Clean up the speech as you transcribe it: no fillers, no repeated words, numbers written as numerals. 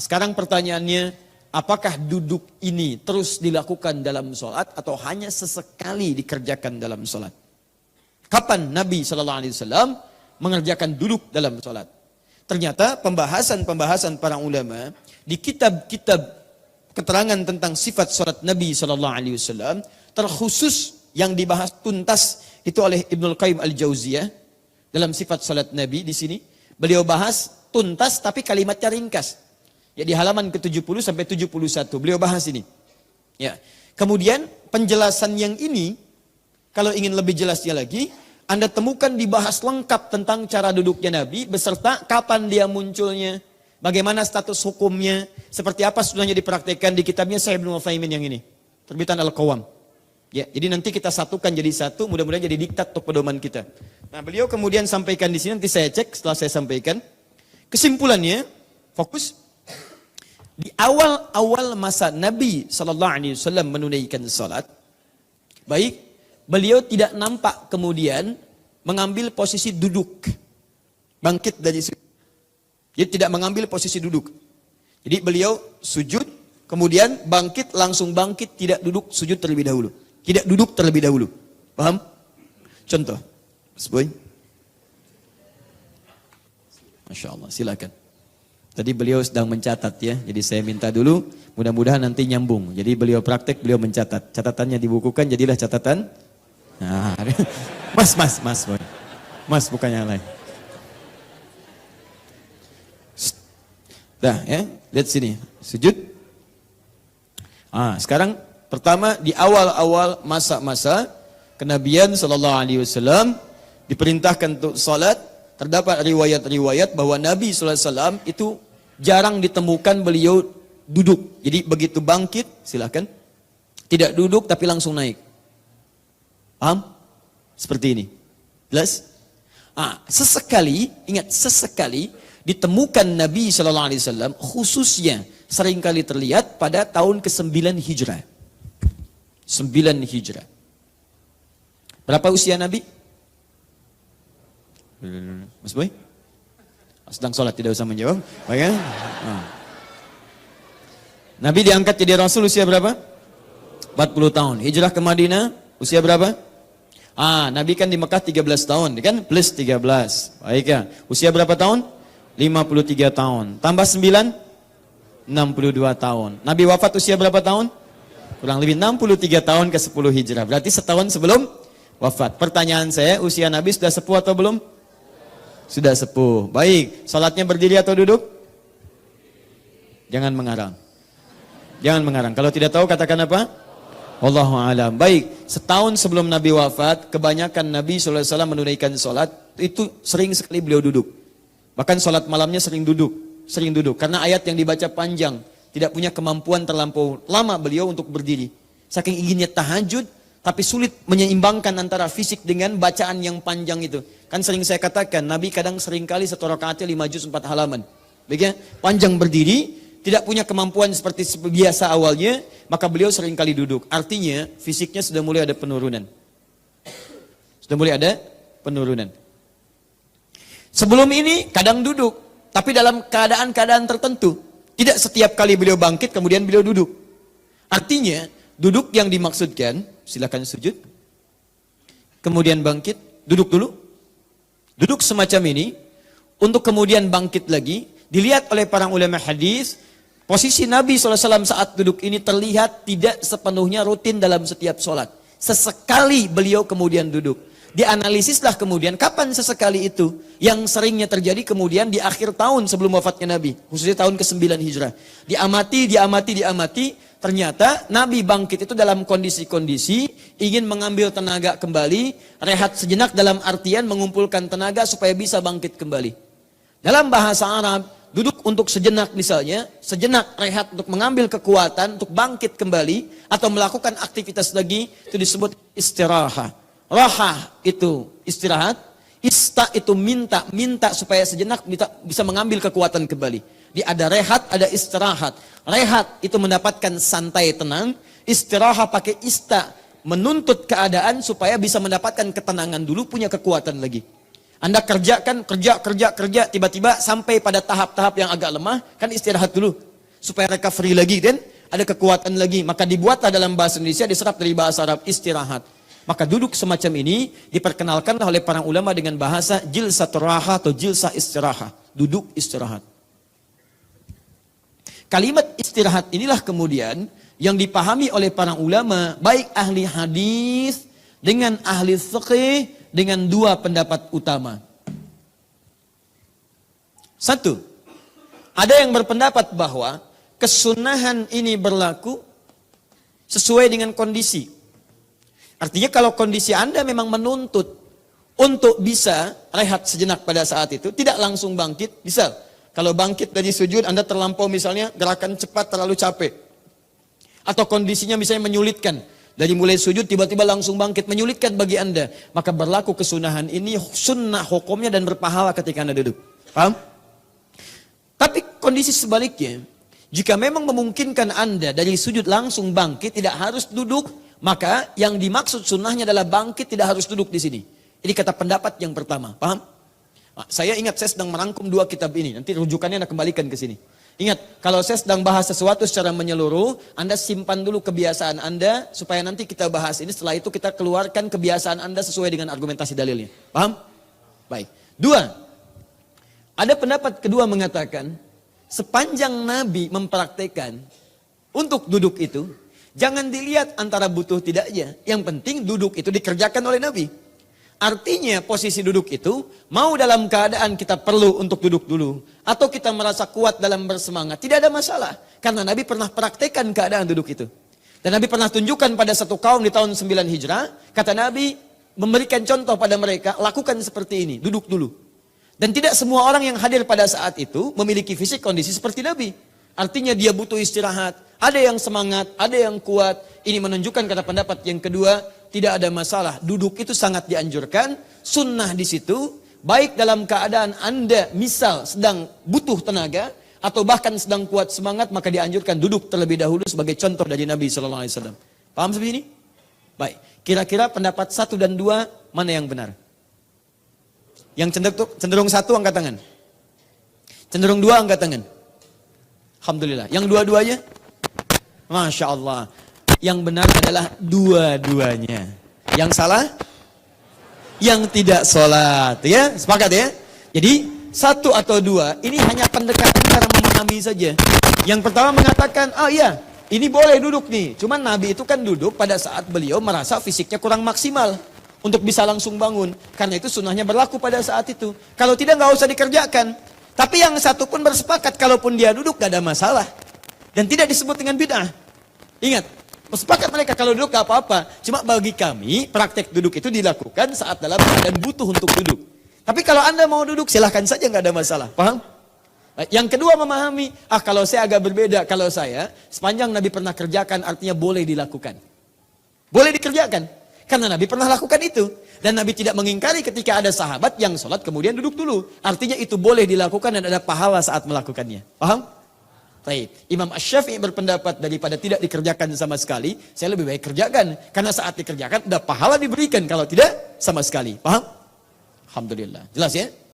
Sekarang pertanyaannya, apakah duduk ini terus dilakukan dalam sholat atau hanya sesekali dikerjakan dalam sholat? Kapan Nabi SAW mengerjakan duduk dalam sholat? Ternyata pembahasan para ulama di kitab-kitab keterangan tentang sifat sholat Nabi SAW terkhusus yang dibahas tuntas itu oleh Ibnul Qayyim Al-Jauziyah dalam sifat sholat Nabi di sini. Beliau bahas tuntas tapi kalimatnya ringkas. Ya, di halaman ke-70 sampai 71 beliau bahas ini. Ya. Kemudian penjelasan yang ini kalau ingin lebih jelasnya lagi, Anda temukan dibahas lengkap tentang cara duduknya Nabi beserta kapan dia munculnya, bagaimana status hukumnya, seperti apa sebenarnya dipraktikkan di kitabnya Syekh Ibnu Utsaimin yang ini, terbitan Al-Qawam. Ya, jadi nanti kita satukan jadi satu, mudah-mudahan jadi diktat untuk pedoman kita. Nah, beliau kemudian sampaikan di sini, nanti saya cek setelah saya sampaikan. Kesimpulannya, fokus di awal-awal masa Nabi SAW menunaikan salat, baik, beliau tidak nampak kemudian mengambil posisi duduk, bangkit dari sujud. Jadi tidak mengambil posisi duduk. Jadi beliau sujud, kemudian bangkit, langsung bangkit, tidak duduk, sujud terlebih dahulu. Tidak duduk terlebih dahulu. Paham? Contoh. Mas Boy. Masya Allah, silakan. Tadi beliau sedang mencatat ya, jadi saya minta dulu, mudah-mudahan nanti nyambung. Jadi beliau praktek, beliau mencatat. Catatannya dibukukan, jadilah catatan. Nah, mas Boy. Mas bukan yang lain. Dah ya, lihat sini, sujud. Sekarang pertama di awal-awal masa-masa kenabian SAW diperintahkan untuk salat. Terdapat riwayat-riwayat bahwa Nabi SAW itu jarang ditemukan beliau duduk. Jadi begitu bangkit, silakan. Tidak duduk tapi langsung naik. Paham? Seperti ini. Jelas? Sesekali, ingat sesekali ditemukan Nabi SAW khususnya seringkali terlihat pada tahun ke-9 Hijrah. 9 Hijrah. Berapa usia Nabi? Mas Boy? Sedang sholat, tidak usah menjawab. Baik, Nabi diangkat jadi Rasul usia berapa? 40 tahun. Hijrah ke Madinah usia berapa? Nabi kan di Mekah 13 tahun, kan? Plus 13. Baik ya. Usia berapa tahun? 53 tahun. Tambah 9? 62 tahun. Nabi wafat usia berapa tahun? Kurang lebih 63 tahun ke 10 Hijrah. Berarti setahun sebelum wafat. Pertanyaan saya, usia Nabi sudah sepuh atau belum? Sudah sepuh. Baik, salatnya berdiri atau duduk? Jangan mengarang. Jangan mengarang. Kalau tidak tahu katakan apa? Wallahu a'lam. Baik, setahun sebelum Nabi wafat, kebanyakan Nabi SAW menunaikan salat itu sering sekali beliau duduk. Bahkan salat malamnya sering duduk. Karena ayat yang dibaca panjang, tidak punya kemampuan terlampau lama beliau untuk berdiri. Saking inginnya tahajud, tapi sulit menyeimbangkan antara fisik dengan bacaan yang panjang itu. Kan sering saya katakan, Nabi kadang seringkali satu rakaatnya 5 juz 4 halaman. Baik ya? Panjang berdiri, tidak punya kemampuan seperti biasa awalnya, maka beliau seringkali duduk. Artinya, fisiknya sudah mulai ada penurunan. Sebelum ini, kadang duduk. Tapi dalam keadaan-keadaan tertentu. Tidak setiap kali beliau bangkit, kemudian beliau duduk. Artinya, duduk yang dimaksudkan, silakan sujud. Kemudian bangkit, duduk dulu. Duduk semacam ini, untuk kemudian bangkit lagi. Dilihat oleh para ulama hadis, posisi Nabi SAW saat duduk ini terlihat tidak sepenuhnya rutin dalam setiap sholat. Sesekali beliau kemudian duduk. Dianalisislah kemudian kapan sesekali itu yang seringnya terjadi kemudian di akhir tahun sebelum wafatnya Nabi. Khususnya tahun ke-9 Hijrah. Diamati. Ternyata Nabi bangkit itu dalam kondisi-kondisi ingin mengambil tenaga kembali. Rehat sejenak dalam artian mengumpulkan tenaga supaya bisa bangkit kembali. Dalam bahasa Arab, duduk untuk sejenak misalnya. Sejenak rehat untuk mengambil kekuatan untuk bangkit kembali. Atau melakukan aktivitas lagi. Itu disebut istirahat. Rahah itu istirahat, ista itu minta supaya sejenak bisa mengambil kekuatan kembali. Dia ada rehat, ada istirahat. Rehat itu mendapatkan santai tenang, istirahat pakai ista menuntut keadaan supaya bisa mendapatkan ketenangan dulu, punya kekuatan lagi. Anda kerja, tiba-tiba sampai pada tahap-tahap yang agak lemah, kan istirahat dulu. supaya recovery lagi kan, ada kekuatan lagi. Maka dibuatlah dalam bahasa Indonesia, diserap dari bahasa Arab, istirahat. Maka duduk semacam ini diperkenalkanlah oleh para ulama dengan bahasa jilsatur raha atau jilsah istirahat. Duduk istirahat. Kalimat istirahat inilah kemudian yang dipahami oleh para ulama, baik ahli hadis dengan ahli fiqih dengan dua pendapat utama. Satu, ada yang berpendapat bahwa kesunahan ini berlaku sesuai dengan kondisi. Artinya kalau kondisi Anda memang menuntut untuk bisa rehat sejenak pada saat itu, tidak langsung bangkit. Misal, kalau bangkit dari sujud Anda terlampau misalnya gerakan cepat terlalu capek. Atau kondisinya misalnya menyulitkan. Dari mulai sujud tiba-tiba langsung bangkit, menyulitkan bagi Anda. Maka berlaku kesunahan ini sunnah hukumnya dan berpahala ketika Anda duduk. Paham? Tapi kondisi sebaliknya, jika memang memungkinkan Anda dari sujud langsung bangkit, tidak harus duduk, maka yang dimaksud sunnahnya adalah bangkit, tidak harus duduk di sini. Ini kata pendapat yang pertama, paham? Nah, saya ingat saya sedang merangkum dua kitab ini, nanti rujukannya Anda kembalikan ke sini. Ingat, kalau saya sedang bahas sesuatu secara menyeluruh, Anda simpan dulu kebiasaan Anda, supaya nanti kita bahas ini, setelah itu kita keluarkan kebiasaan Anda sesuai dengan argumentasi dalilnya. Paham? Baik. Dua, ada pendapat kedua mengatakan, sepanjang Nabi mempraktekkan untuk duduk itu, jangan dilihat antara butuh tidaknya. Yang penting duduk itu dikerjakan oleh Nabi. Artinya posisi duduk itu, mau dalam keadaan kita perlu untuk duduk dulu, atau kita merasa kuat dalam bersemangat, tidak ada masalah. Karena Nabi pernah praktekkan keadaan duduk itu. Dan Nabi pernah tunjukkan pada satu kaum di tahun 9 Hijrah, kata Nabi memberikan contoh pada mereka, lakukan seperti ini, duduk dulu. Dan tidak semua orang yang hadir pada saat itu memiliki fisik kondisi seperti Nabi. Artinya dia butuh istirahat. Ada yang semangat, ada yang kuat. Ini menunjukkan kata pendapat yang kedua, tidak ada masalah. Duduk itu sangat dianjurkan. Sunnah di situ, baik dalam keadaan Anda misal sedang butuh tenaga, atau bahkan sedang kuat semangat, maka dianjurkan duduk terlebih dahulu sebagai contoh dari Nabi SAW. Paham seperti ini? Baik. Kira-kira pendapat 1 dan 2, mana yang benar? Yang cenderung 1 angkat tangan. Cenderung 2 angkat tangan. Alhamdulillah. Yang dua-duanya? Masya Allah. Yang benar adalah dua-duanya. Yang salah? Yang tidak sholat. Ya, sepakat ya? Jadi 1 atau 2 ini hanya pendekatan cara memahami saja. Yang pertama mengatakan, iya, ini boleh duduk nih. Cuman Nabi itu kan duduk pada saat beliau merasa fisiknya kurang maksimal untuk bisa langsung bangun. Karena itu sunnahnya berlaku pada saat itu. Kalau tidak, nggak usah dikerjakan. Tapi yang satu pun bersepakat, kalaupun dia duduk gak ada masalah. Dan tidak disebut dengan bid'ah. Ingat, bersepakat mereka kalau duduk gak apa-apa. Cuma bagi kami, praktek duduk itu dilakukan saat dalam keadaan butuh untuk duduk. Tapi kalau Anda mau duduk, silahkan saja, gak ada masalah. Paham? Yang kedua memahami, kalau saya agak berbeda. Kalau saya, sepanjang Nabi pernah kerjakan, artinya boleh dilakukan. Boleh dikerjakan. Karena Nabi pernah lakukan itu. Dan Nabi tidak mengingkari ketika ada sahabat yang sholat kemudian duduk dulu. Artinya itu boleh dilakukan dan ada pahala saat melakukannya. Paham? Baik. Imam Asy-Syafi'i berpendapat daripada tidak dikerjakan sama sekali, saya lebih baik kerjakan. Karena saat dikerjakan ada pahala diberikan, kalau tidak sama sekali. Paham? Alhamdulillah. Jelas ya?